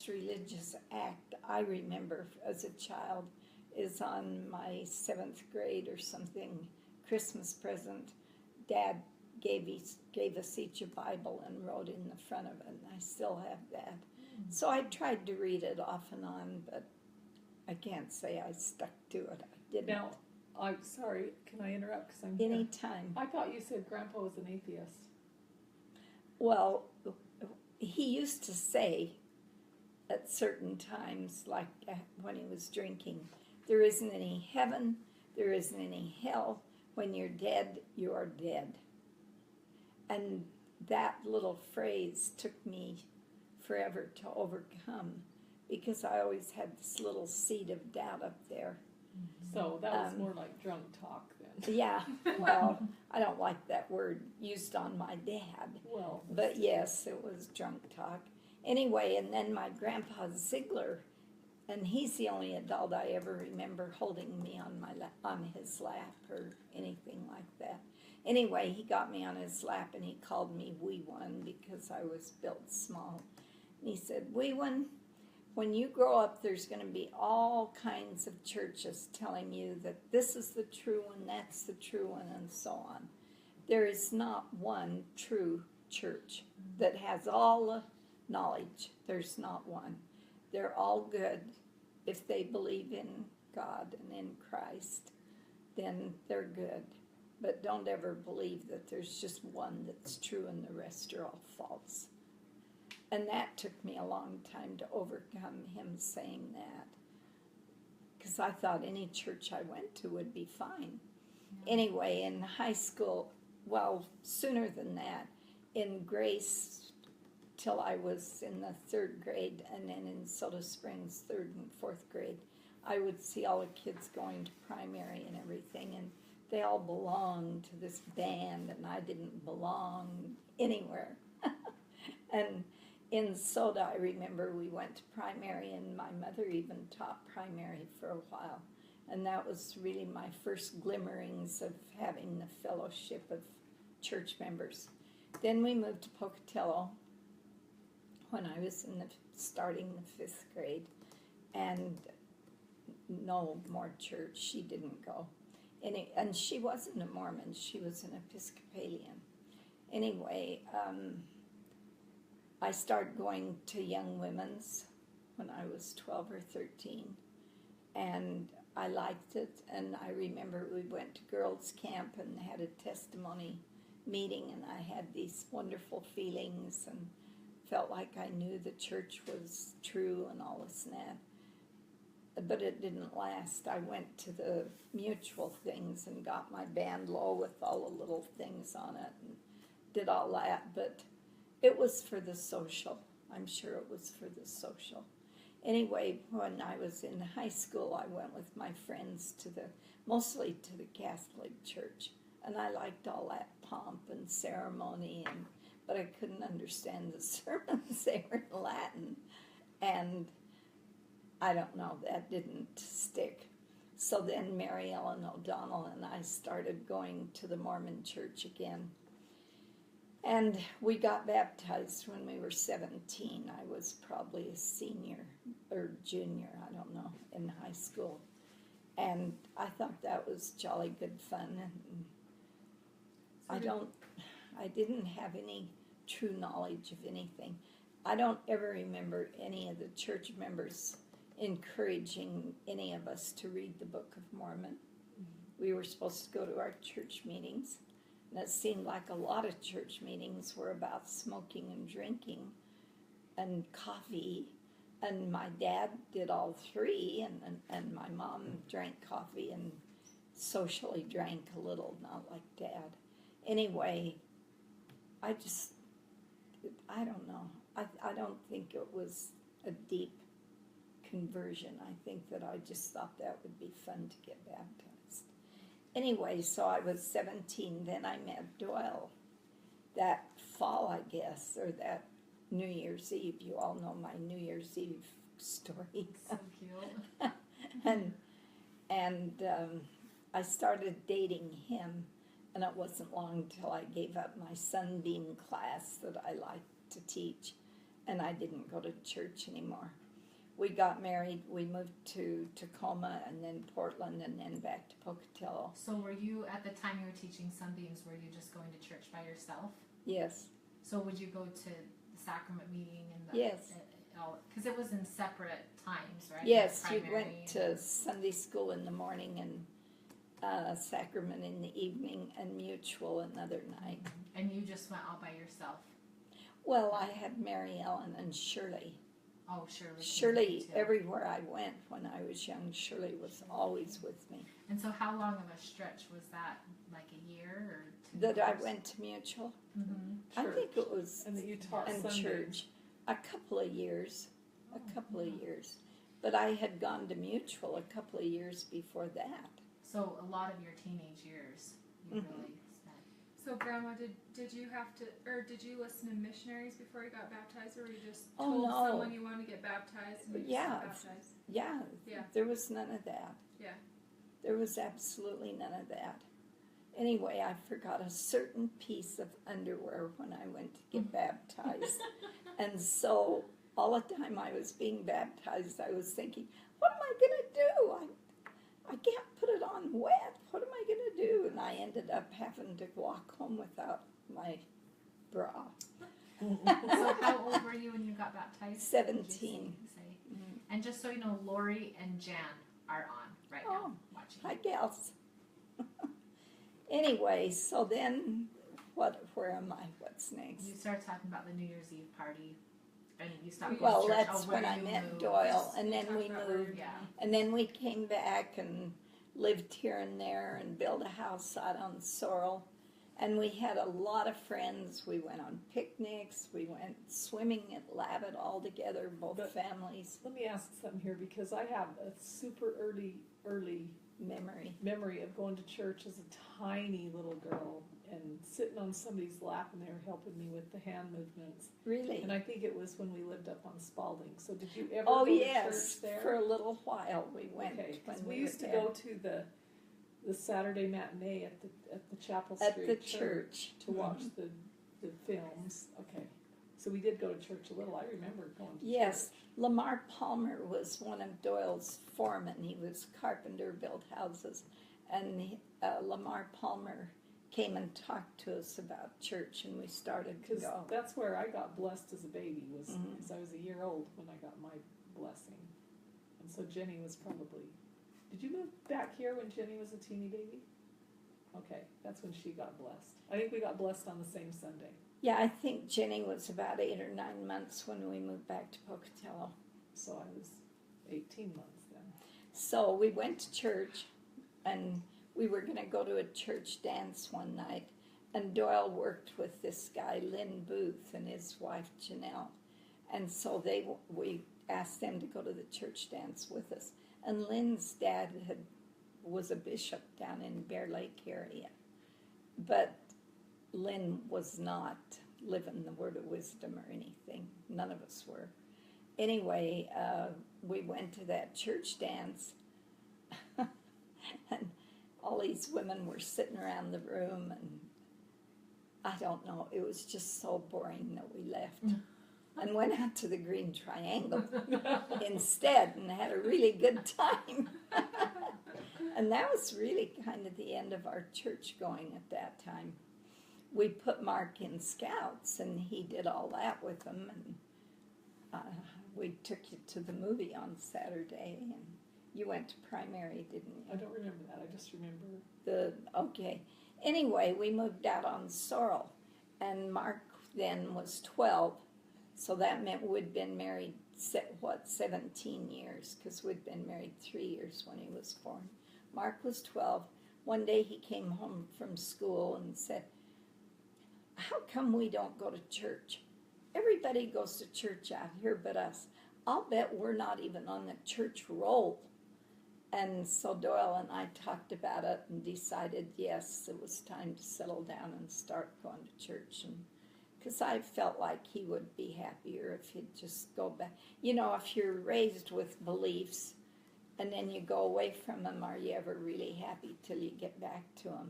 religious act I remember as a child is on my 7th grade or something Christmas present. Dad gave us each a Bible and wrote in the front of it, and I still have that. So I tried to read it off and on, but I can't say I stuck to it. I didn't. Now, I'm sorry, can I interrupt? Because I'm here. Anytime. I thought you said Grandpa was an atheist. Well, he used to say at certain times, like when he was drinking, there isn't any heaven, there isn't any hell. When you're dead, you are dead. And that little phrase took me forever to overcome, because I always had this little seed of doubt up there. So that was more like drunk talk then. Yeah, well, I don't like that word used on my dad. Well, But yes, it was drunk talk. Anyway, and then my grandpa Ziegler, and he's the only adult I ever remember holding me on his lap or anything like that. Anyway, he got me on his lap and he called me wee one because I was built small. And he said, "Wee one, when you grow up, there's going to be all kinds of churches telling you that this is the true one, that's the true one, and so on. There is not one true church that has all the knowledge. There's not one. They're all good. If they believe in God and in Christ, then they're good. But don't ever believe that there's just one that's true and the rest are all false." And that took me a long time to overcome him saying that, because I thought any church I went to would be fine. Yeah. Anyway, in high school, well, sooner than that, in Grace, till I was in the 3rd grade, and then in Soda Springs, 3rd and 4th grade, I would see all the kids going to primary and everything, and they all belonged to this band, and I didn't belong anywhere. And in Soda, I remember we went to primary, and my mother even taught primary for a while. And that was really my first glimmerings of having the fellowship of church members. Then we moved to Pocatello when I was starting the 5th grade, and no more church. She didn't go. And she wasn't a Mormon. She was an Episcopalian. Anyway, I started going to Young Women's when I was 12 or 13, and I liked it. And I remember we went to girls' camp and had a testimony meeting, and I had these wonderful feelings and felt like I knew the church was true and all this and that. But it didn't last. I went to the mutual things and got my band low with all the little things on it and did all that, but it was for the social. I'm sure it was for the social. Anyway, when I was in high school, I went with my friends mostly to the Catholic Church, and I liked all that pomp and ceremony, but I couldn't understand the sermons. They were in Latin, and I don't know, that didn't stick. So then Mary Ellen O'Donnell and I started going to the Mormon church again. And we got baptized when we were 17. I was probably a senior or junior, I don't know, in high school. And I thought that was jolly good fun. And I didn't have any true knowledge of anything. I don't ever remember any of the church members encouraging any of us to read the Book of Mormon. We were supposed to go to our church meetings, and it seemed like a lot of church meetings were about smoking and drinking and coffee, and my dad did all three, and my mom drank coffee and socially drank a little, not like Dad. Anyway, I don't know. I don't think it was a deep conversion. I think that I just thought that would be fun to get baptized. Anyway, so I was 17. Then I met Doyle that fall, I guess, or that New Year's Eve. You all know my New Year's Eve story. So cute. and I started dating him, and it wasn't long till I gave up my Sunbeam class that I liked to teach. and I didn't go to church anymore. We got married, we moved to Tacoma, and then Portland, and then back to Pocatello. So were you, at the time you were teaching Sunbeams, were you just going to church by yourself? Yes. So would you go to the sacrament meeting and the... Yes. Because it was in separate times, right? Yes, Like you went to Sunday school in the morning and sacrament in the evening and mutual another night. And you just went all by yourself? Well, I had Mary Ellen and Shirley. Oh, Shirley. Shirley, everywhere I went when I was young, Shirley was always with me. And so how long of a stretch was that? Like a year or 2 That years? I went to mutual? Mm-hmm. I think it was, And that you taught and Sundays. church. A couple of years. But I had gone to mutual a couple of years before that. So a lot of your teenage years you really spent. So, Grandma, did you have to, or did you listen to missionaries before you got baptized, or were you just Oh, told no. someone you wanted to get baptized and you just Yeah. got baptized? Yeah, Yeah. there was none of that. Yeah. There was absolutely none of that. Anyway, I forgot a certain piece of underwear when I went to get baptized. And so all the time I was being baptized, I was thinking, what am I going to do? I can't put it on wet. What am I going to do? And I ended up having to walk home without my bra. So how old were you when you got baptized? 17. Did you say? Mhm. And just so you know, Lori and Jan are on right now watching. I guess. Anyway, so then, where am I? What's next? You started talking about the New Year's Eve party, and you stopped. Well, going to church. that's where when I you met moved. Doyle, and You then talked we about moved, Yeah. and then we came back and lived here and there and built a house out on Sorrel. And we had a lot of friends. We went on picnics. We went swimming at Labatt all together, both But- families. Let me ask something here, because I have a super early Memory. memory of going to church as a tiny little girl and sitting on somebody's lap and they were helping me with the hand movements. Really? And I think it was when we lived up on Spalding. So did you ever Oh, go yes. to church there? For a little while we went Okay, because when we we used to were there. go to the Saturday matinee at the Chapel At Street the church. to watch the films. Okay, so we did go to church a little. I remember going to Yes, church. Lamar Palmer was one of Doyle's foremen. He was carpenter, built houses, and Lamar Palmer came and talked to us about church, and we started to Because go. that's where I got blessed as a baby, was Mhm. because I was a year old when I got my blessing. And so Jenny was probably, did you move back here when Jenny was a teeny baby? Okay, that's when she got blessed. I think we got blessed on the same Sunday. Yeah, I think Jenny was about 8 or 9 months when we moved back to Pocatello. So I was 18 months then. So we went to church, and we were going to go to a church dance one night, and Doyle worked with this guy, Lynn Booth, and his wife, Janelle. And so we asked them to go to the church dance with us. And Lynn's dad was a bishop down in Bear Lake area. But Lynn was not living the word of wisdom or anything. None of us were. Anyway, we went to that church dance, and all these women were sitting around the room, and I don't know, it was just so boring that we left and went out to the Green Triangle instead and had a really good time. And that was really kind of the end of our church going at that time. We put Mark in Scouts, and he did all that with them, and we took you to the movie on Saturday, and you went to primary, didn't you? I don't remember that. I just remember. Okay. Anyway, we moved out on Sorrel, and Mark then was 12, so that meant we'd been married, 17 years, because we'd been married 3 years when he was born. Mark was 12. One day he came home from school and said, "How come we don't go to church? Everybody goes to church out here but us. I'll bet we're not even on the church roll." And so Doyle and I talked about it and decided, yes, it was time to settle down and start going to church. And because I felt like he would be happier if he'd just go back. You know, if you're raised with beliefs and then you go away from them, are you ever really happy till you get back to them?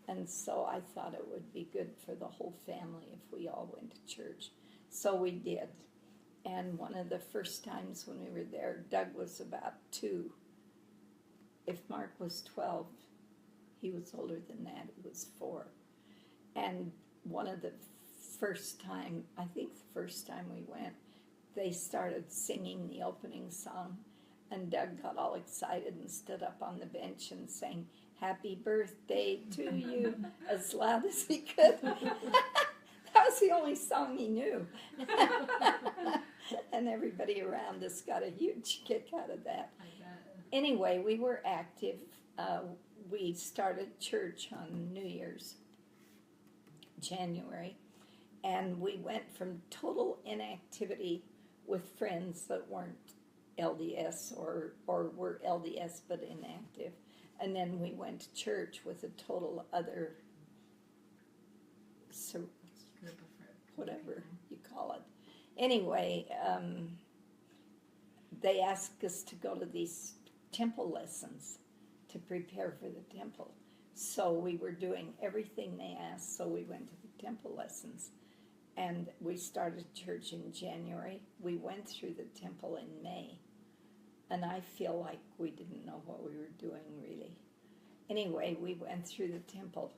And so I thought it would be good for the whole family if we all went to church. So we did. And one of the first times when we were there, Doug was about 2. If Mark was 12, he was older than that. He was 4. And one of the first time, I think the first time we went, they started singing the opening song. And Doug got all excited and stood up on the bench and sang, "Happy birthday to you," as loud as he could. That was the only song he knew. And everybody around us got a huge kick out of that. I bet. Anyway, we were active. We started church on New Year's, January, and we went from total inactivity with friends that weren't LDS or were LDS but inactive. And then we went to church with a total other, Group of friends. whatever you call it. Anyway, they asked us to go to these temple lessons to prepare for the temple. So we were doing everything they asked, so we went to the temple lessons. And we started church in January. We went through the temple in May. And I feel like we didn't know what we were doing, really. Anyway, we went through the temple,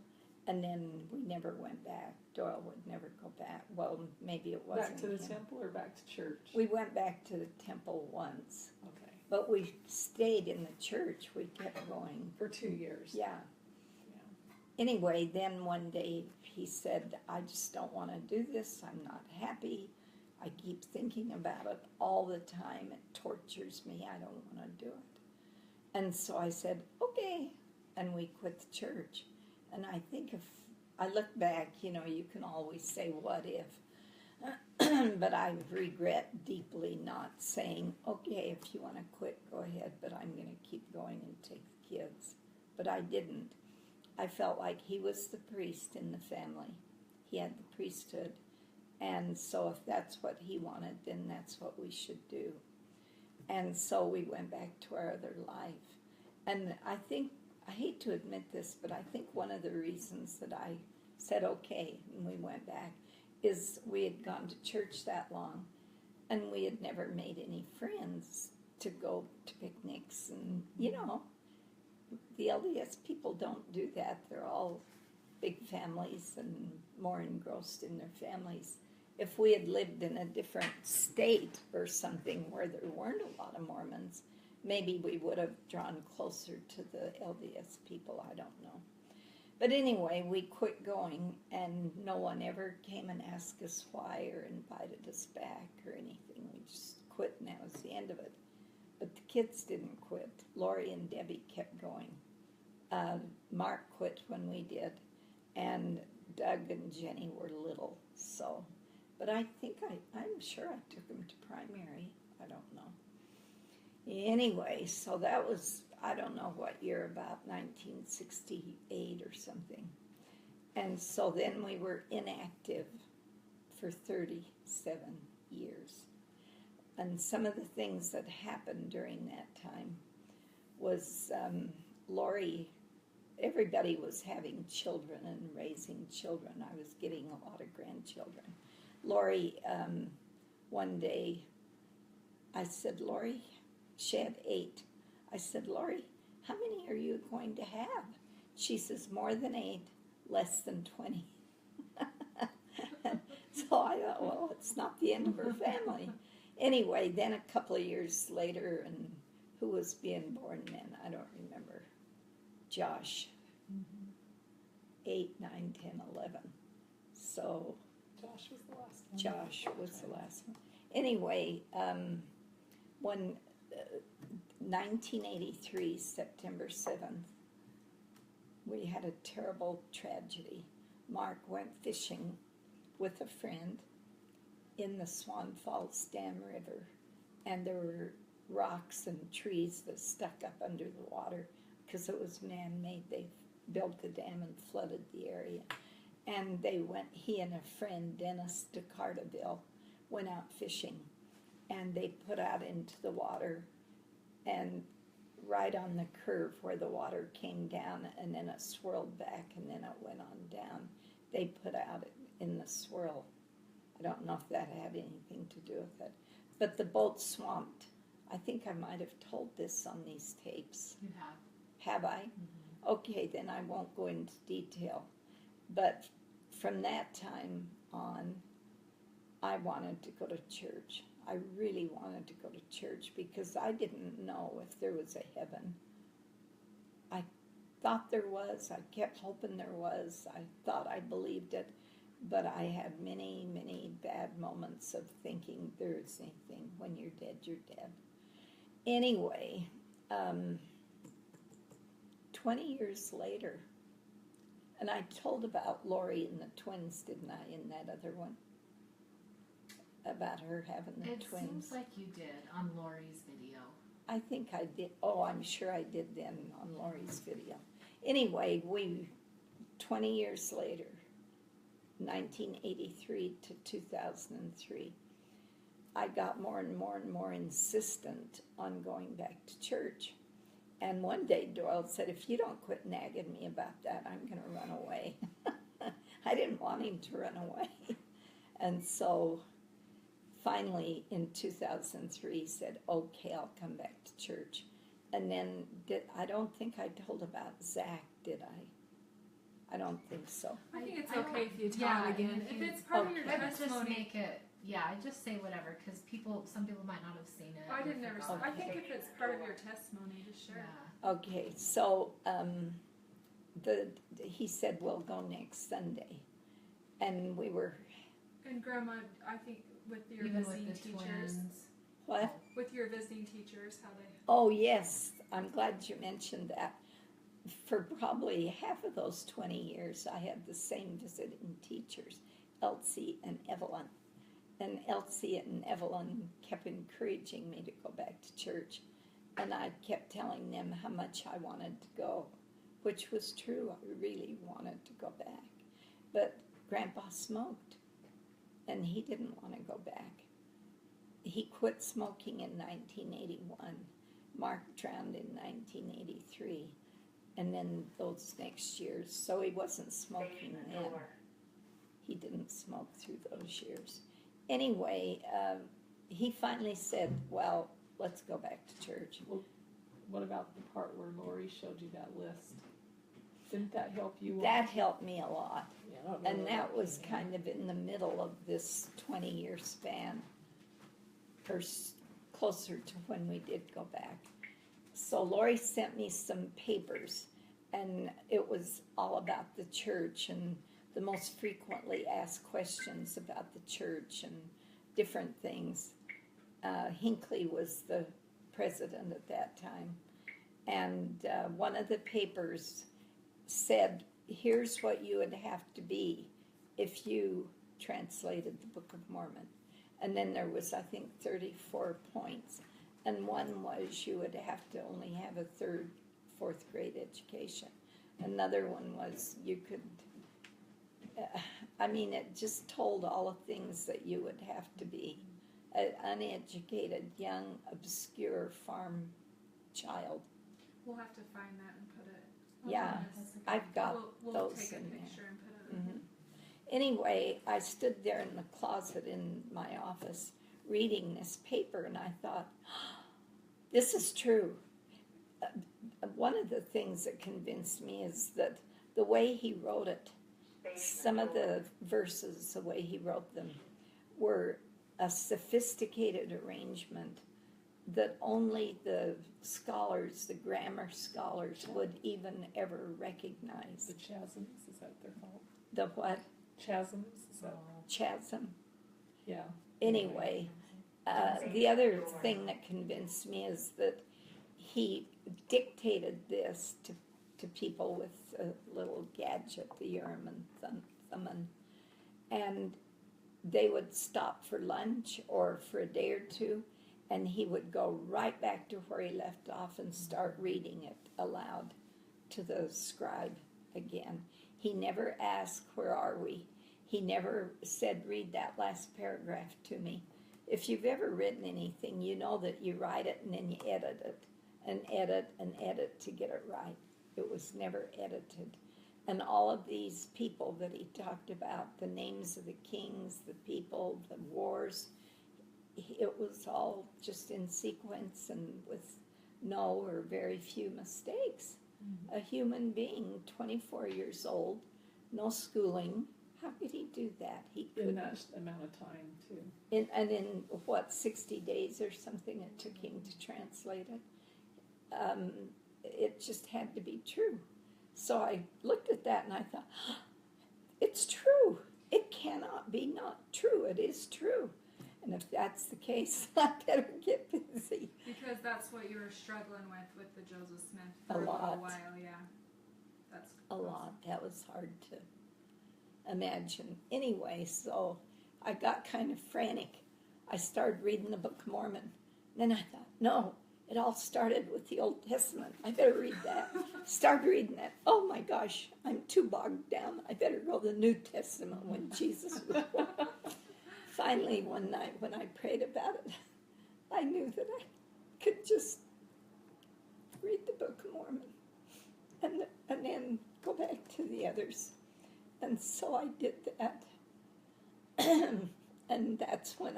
and then we never went back. Doyle would never go back. Well, maybe it wasn't Back to the him. temple or back to church? We went back to the temple once, Okay. but we stayed in the church. We kept going. For 2 years. Yeah. Yeah. Anyway, then one day he said, "I just don't want to do this. I'm not happy. I keep thinking about it all the time. It tortures me. I don't want to do it." And so I said, "Okay." And we quit the church. And I think if I look back, you can always say, "What if?" But I regret deeply not saying, "Okay, if you want to quit, go ahead, but I'm going to keep going and take the kids." But I didn't. I felt like he was the priest in the family. He had the priesthood. And so if that's what he wanted, then that's what we should do. And so we went back to our other life. And I hate to admit this, but I think one of the reasons that I said okay and we went back is we had gone to church that long and we had never made any friends to go to picnics. And, the LDS people don't do that. They're all big families and more engrossed in their families. If we had lived in a different state or something where there weren't a lot of Mormons, maybe we would have drawn closer to the LDS people. I don't know. But anyway, we quit going, and no one ever came and asked us why or invited us back or anything. We just quit, and that was the end of it. But the kids didn't quit. Lori and Debbie kept going. Mark quit when we did, and Doug and Jenny were little, so. But I think I'm sure I took them to primary. I don't know. Anyway, so that was, I don't know what year, about 1968 or something. And so then we were inactive for 37 years. And some of the things that happened during that time was Lori, everybody was having children and raising children. I was getting a lot of grandchildren. Lori, one day, I said, "Lori," she had 8. I said, "Lori, how many are you going to have?" She says, "More than 8, less than 20. So I thought, well, it's not the end of her family. Anyway, then a couple of years later, and who was being born then? I don't remember. Josh. 8, 9, 10, 11. So Josh was the last one. Josh was the last one. Anyway, when 1983, September 7th, we had a terrible tragedy. Mark went fishing with a friend in the Swan Falls Dam River, and there were rocks and trees that stuck up under the water because it was man-made. They built the dam and flooded the area. And he and a friend, Dennis DeCardaville, went out fishing, and they put out into the water, and right on the curve where the water came down, and then it swirled back, and then it went on down. They put out in the swirl. I don't know if that had anything to do with it. but the boat swamped. I think I might have told this on these tapes. You have. Have I? Okay, then I won't go into detail. But from that time on, I wanted to go to church. I really wanted to go to church because I didn't know if there was a heaven. I thought there was. I kept hoping there was. I thought I believed it. But I had many, many bad moments of thinking there is anything. When you're dead, you're dead. Anyway, 20 years later, and I told about Lori and the twins, didn't I, in that other one? About her having the It twins. seems like you did on Lori's video. I think I did. Oh, I'm sure I did then on Lori's video. Anyway, 20 years later, 1983 to 2003, I got more and more and more insistent on going back to church. And one day Doyle said, if you don't quit nagging me about that, I'm going to run away. I didn't want him to run away. And so finally in 2003 he said, okay, I'll come back to church. And then I don't think I told about Zach, did I? I don't think so. I think it's I don't- okay if you tell yeah, it again. if If you- it's part of your Okay. I would just testimony, make it, I just say whatever, because some people might not have seen it. I or didn't ever. forgot. I think if it's part of your testimony, just share. Yeah. Okay, so he said we'll go next Sunday, and we were And Grandma, I think with your Even visiting with the teachers, twins. what? with your visiting teachers, how they. Oh yes, I'm glad you mentioned that. For probably half of those 20 years, I had the same visiting teachers, Elsie and Evelyn. And Elsie and Evelyn kept encouraging me to go back to church. And I kept telling them how much I wanted to go, which was true. I really wanted to go back. But Grandpa smoked, and he didn't want to go back. He quit smoking in 1981. Mark drowned in 1983. And then those next years, so he wasn't smoking then. He didn't smoke through those years. Anyway, he finally said, well, let's go back to church. What about the part where Lori showed you that list? Didn't that help you? That helped me a lot. Yeah, I don't know And where that was came from. kind of in the middle of this 20-year span, or closer to when we did go back. So Lori sent me some papers, and it was all about the church and the most frequently asked questions about the church and different things. Hinckley was the president at that time, and one of the papers said, here's what you would have to be if you translated the Book of Mormon. And then there was, I think, 34 points. And one was you would have to only have a fourth grade education. Another one was you could, it just told all the things that you would have to be. An uneducated, young, obscure farm child. We'll have to find that and put it. Yeah, on this. I've got We'll those take a in there. picture and put it. Mhm. Anyway, I stood there in the closet in my office reading this paper, and I thought, this is true. One of the things that convinced me is that the way he wrote it, some of the verses, the way he wrote them, were a sophisticated arrangement that only the scholars, the grammar scholars, would even ever recognize. The chasms, is that what they're called? The what? Chasms, is that? Chasm. Yeah. Anyway, the other thing that convinced me is that he dictated this to people with a little gadget, the Urim and Thummim, and they would stop for lunch or for a day or two, and he would go right back to where he left off and start reading it aloud to the scribe again. He never asked, where are we? He never said, read that last paragraph to me. If you've ever written anything, you know that you write it and then you edit it, and edit and edit to get it right. It was never edited. And all of these people that he talked about, the names of the kings, the people, the wars, it was all just in sequence and with no or very few mistakes. Mm-hmm. A human being, 24 years old, no schooling. How could he do that? He In couldn't. that amount of time, too. In what, 60 days or something it took him to translate it. It just had to be true. So I looked at that and I thought, it's true. It cannot be not true. It is true. And if that's the case, I better get busy. Because that's what you were struggling with the Joseph Smith A for a lot. little while, yeah. That's A lot. That was hard to imagine. Anyway, so I got kind of frantic. I started reading the Book of Mormon. Then I thought, no, it all started with the Old Testament. I better read that. Started reading that. Oh my gosh, I'm too bogged down. I better go to the New Testament when Jesus was born. Finally, one night when I prayed about it, I knew that I could just read the Book of Mormon and then go back to the others. And so I did that. And that's when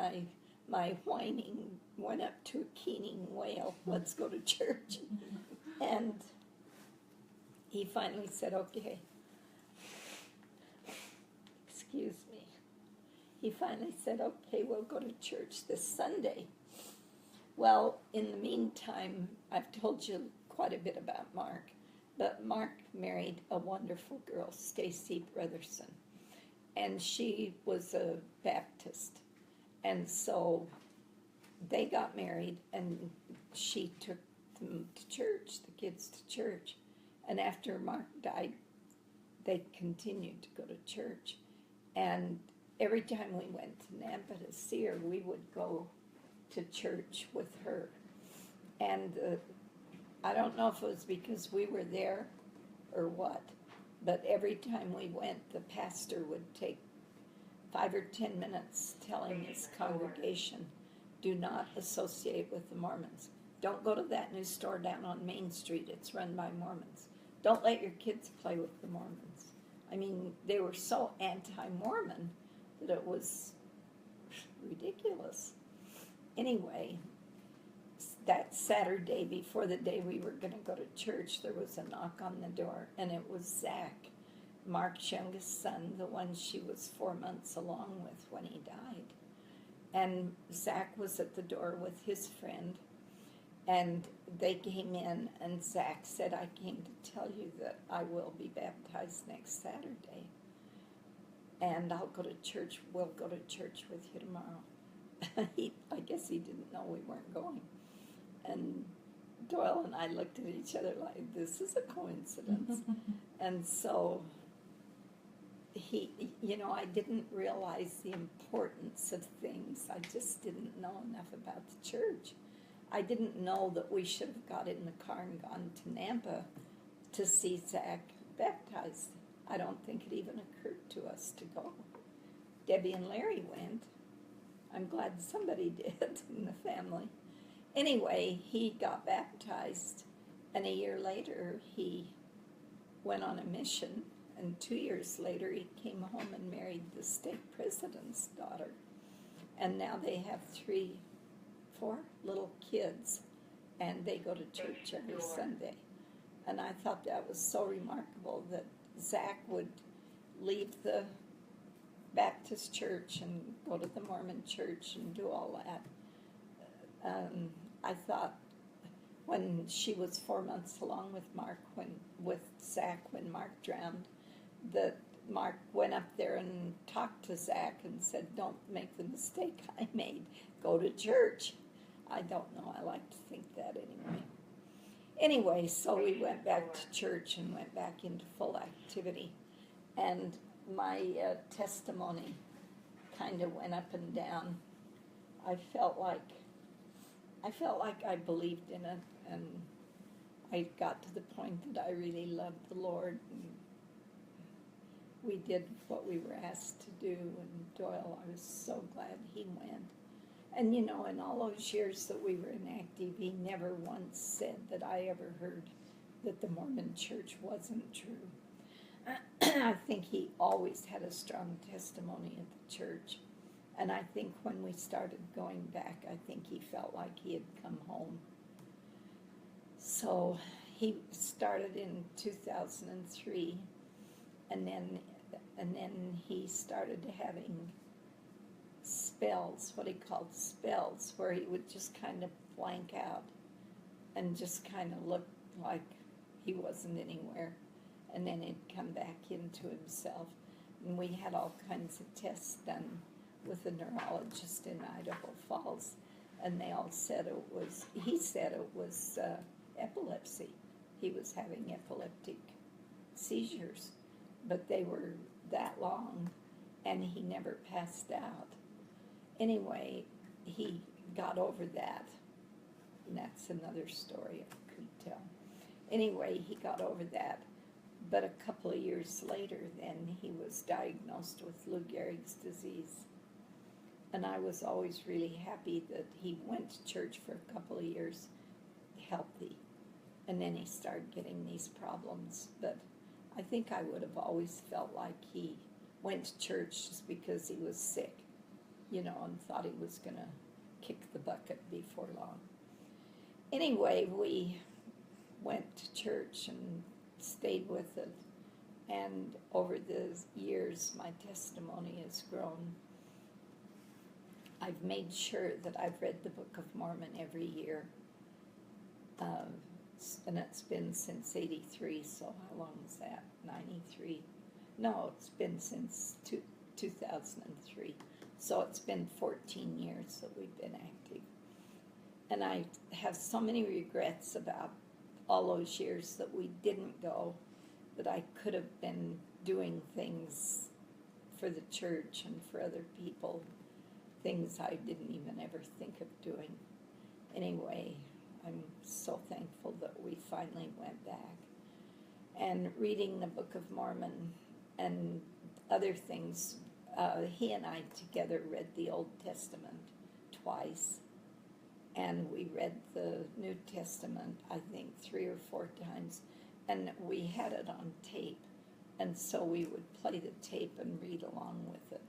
my whining went up to a keening wail. Let's go to church. And he finally said, okay. Excuse me. He finally said, okay, we'll go to church this Sunday. Well, in the meantime, I've told you quite a bit about Mark. But Mark married a wonderful girl, Stacy Brotherson. And she was a Baptist. And so they got married, and she took them to church, the kids to church. And after Mark died, they continued to go to church. And every time we went to Nampa to see her, we would go to church with her. And I don't know if it was because we were there or what, but every time we went, the pastor would take 5 or 10 minutes telling his congregation, do not associate with the Mormons. Don't go to that new store down on Main Street. It's run by Mormons. Don't let your kids play with the Mormons. I mean, they were so anti-Mormon that it was ridiculous. Anyway, that Saturday before the day we were going to go to church, there was a knock on the door, and it was Zach, Mark's youngest son, the one she was 4 months along with when he died. And Zach was at the door with his friend, and they came in, and Zach said, I came to tell you that I will be baptized next Saturday, and I'll go to church. We'll go to church with you tomorrow. I guess he didn't know we weren't going. And Doyle and I looked at each other like, this is a coincidence. And so I didn't realize the importance of things. I just didn't know enough about the church. I didn't know that we should have got in the car and gone to Nampa to see Zach baptized. I don't think it even occurred to us to go. Debbie and Larry went. I'm glad somebody did in the family. Anyway, he got baptized, and a year later he went on a mission, and 2 years later he came home and married the state president's daughter. And now they have 4 little kids, and they go to church every Sunday. And I thought that was so remarkable that Zach would leave the Baptist church and go to the Mormon church and do all that. I thought when she was 4 months along with Zach when Mark drowned, that Mark went up there and talked to Zach and said, don't make the mistake I made. Go to church. I don't know. I like to think that anyway. Anyway, so we went back to church and went back into full activity. And my testimony kind of went up and down. I felt like I believed in it, and I got to the point that I really loved the Lord. And we did what we were asked to do, and Doyle, I was so glad he went. And in all those years that we were inactive, he never once said that I ever heard that the Mormon church wasn't true. I think he always had a strong testimony at the church. And I think when we started going back, I think he felt like he had come home. So he started in 2003, and then he started having spells, what he called spells, where he would just kind of blank out and just kind of look like he wasn't anywhere, and then he'd come back into himself. And we had all kinds of tests done with a neurologist in Idaho Falls, and they all said he said it was epilepsy. He was having epileptic seizures, but they were that long, and he never passed out. Anyway, he got over that, and that's another story I could tell. Anyway, he got over that, but a couple of years later, then he was diagnosed with Lou Gehrig's disease. And I was always really happy that he went to church for a couple of years, healthy, and then he started getting these problems. But I think I would have always felt like he went to church just because he was sick, and thought he was going to kick the bucket before long. Anyway, we went to church and stayed with it, and over the years, my testimony has grown. I've made sure that I've read the Book of Mormon every year, and it's been since 83, so how long is that? 93? No, it's been since 2003, so it's been 14 years that we've been active. And I have so many regrets about all those years that we didn't go, that I could have been doing things for the church and for other people, things I didn't even ever think of doing. Anyway, I'm so thankful that we finally went back. And reading the Book of Mormon and other things, he and I together read the Old Testament twice. And we read the New Testament, I think, 3 or 4 times. And we had it on tape. And so we would play the tape and read along with it.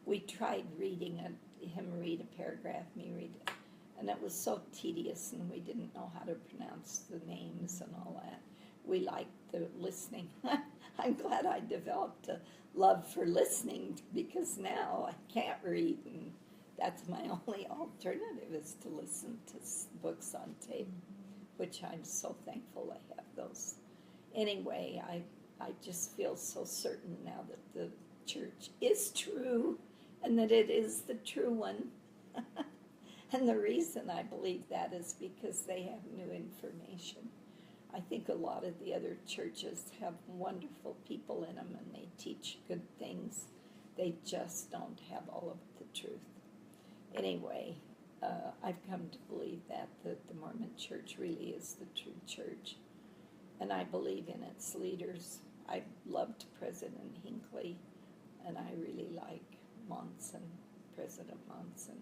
We tried reading it, him read a paragraph, me read it. And it was so tedious, and we didn't know how to pronounce the names and all that. We liked the listening. I'm glad I developed a love for listening, because now I can't read, and that's my only alternative, is to listen to books on tape, which I'm so thankful I have those. Anyway, I just feel so certain now that the church is true, and that it is the true one. And the reason I believe that is because they have new information. I think a lot of the other churches have wonderful people in them, and they teach good things. They just don't have all of the truth. Anyway, I've come to believe that the Mormon church really is the true church. And I believe in its leaders. I loved President Hinckley, and I really like Monson, President Monson.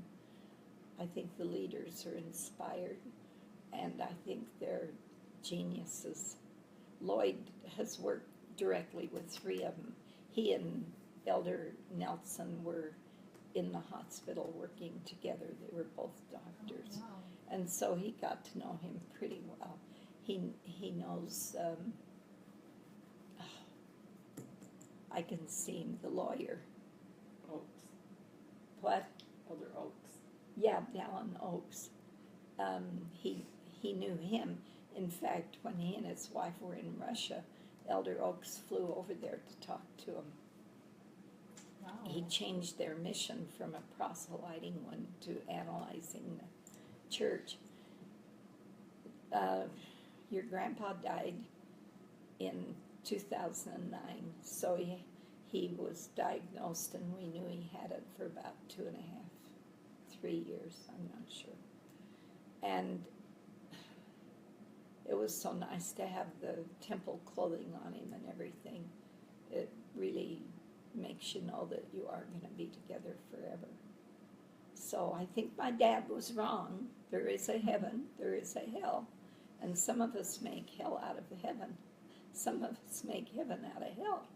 I think the leaders are inspired, and I think they're geniuses. Lloyd has worked directly with 3 of them. He and Elder Nelson were in the hospital working together. They were both doctors. Oh, wow. And so he got to know him pretty well. He knows, I can see him, the lawyer. Oaks. What? Elder Oaks. Yeah, Dallin Oaks. He knew him. In fact, when he and his wife were in Russia, Elder Oaks flew over there to talk to him. Wow. He changed their mission from a proselyting one to analyzing the church. Your grandpa died in 2009, so he was diagnosed, and we knew he had it for about 2.5, 3 years, I'm not sure. And it was so nice to have the temple clothing on him and everything. It really makes you know that you are going to be together forever. So I think my dad was wrong. There is a heaven, there is a hell. And some of us make hell out of heaven. Some of us make heaven out of hell.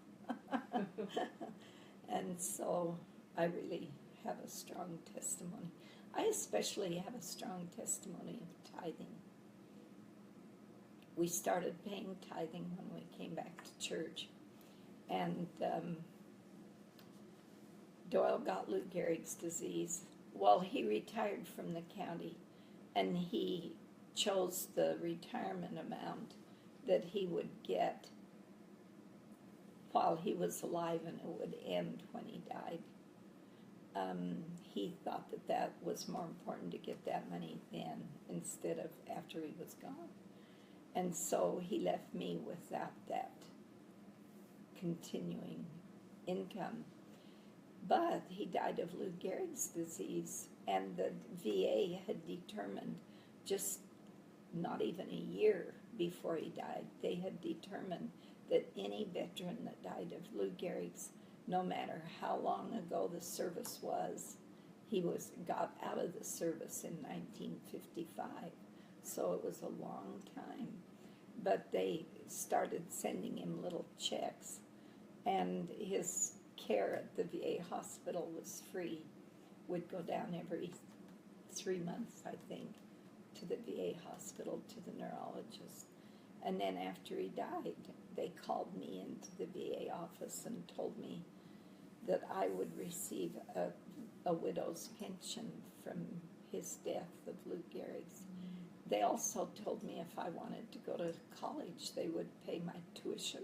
And so I really have a strong testimony. I especially have a strong testimony of tithing. We started paying tithing when we came back to church. And Doyle got Lou Gehrig's disease. Well, he retired from the county, and he chose the retirement amount that he would get while he was alive, and it would end when he died. He thought that that was more important to get that money then instead of after he was gone. And so he left me without that continuing income. But he died of Lou Gehrig's disease, and the VA had determined just not even a year before he died, they had determined that any veteran that died of Lou Gehrig's, no matter how long ago the service was, he got out of the service in 1955. So it was a long time. But they started sending him little checks, and his care at the VA hospital was free. Would go down every 3 months, I think, to the VA hospital, to the neurologist. And then after he died, they called me into the VA office and told me that I would receive a widow's pension from his death of Lou Gehrig's. They also told me if I wanted to go to college, they would pay my tuition,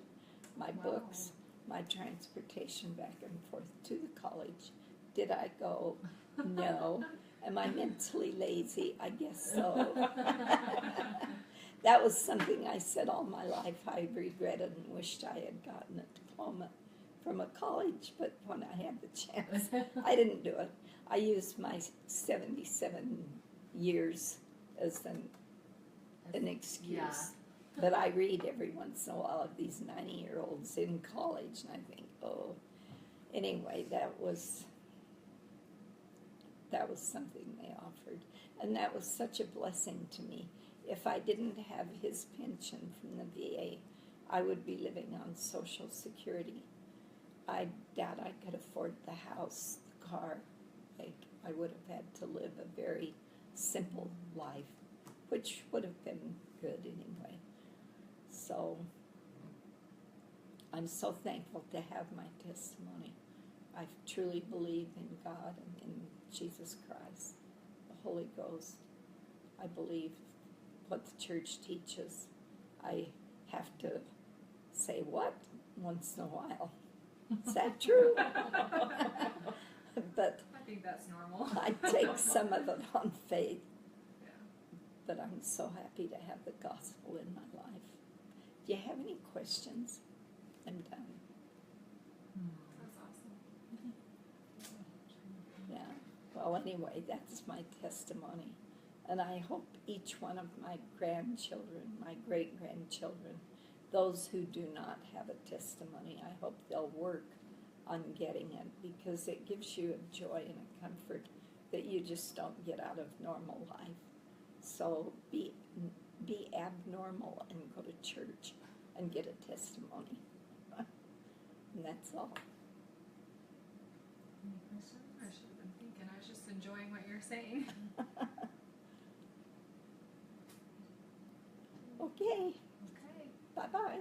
my books, my transportation back and forth to the college. Did I go? No. Am I mentally lazy? I guess so. That was something I said all my life. I regretted and wished I had gotten a diploma from a college, but when I had the chance, I didn't do it. I used my 77 years as an excuse. Yeah. But I read every once in a while of these 90-year-olds in college, and I think, oh, anyway, that was something they offered. And that was such a blessing to me. If I didn't have his pension from the VA, I would be living on Social Security. I doubt I could afford the house, the car. I would have had to live a very simple life, which would have been good anyway. So I'm so thankful to have my testimony. I truly believe in God and in Jesus Christ, the Holy Ghost. I believe what the church teaches. I have to say what once in a while. Is that true? But I think that's normal. I take some of it on faith. Yeah. But I'm so happy to have the gospel in my life. Do you have any questions? I'm done. That's awesome. Yeah. Well, anyway, that's my testimony. And I hope each one of my grandchildren, my great-grandchildren, those who do not have a testimony, I hope they'll work on getting it, because it gives you a joy and a comfort that you just don't get out of normal life. So be abnormal and go to church and get a testimony. And that's all. Any questions? I should have been thinking. I was just enjoying what you're saying. Okay. Okay. Bye-bye.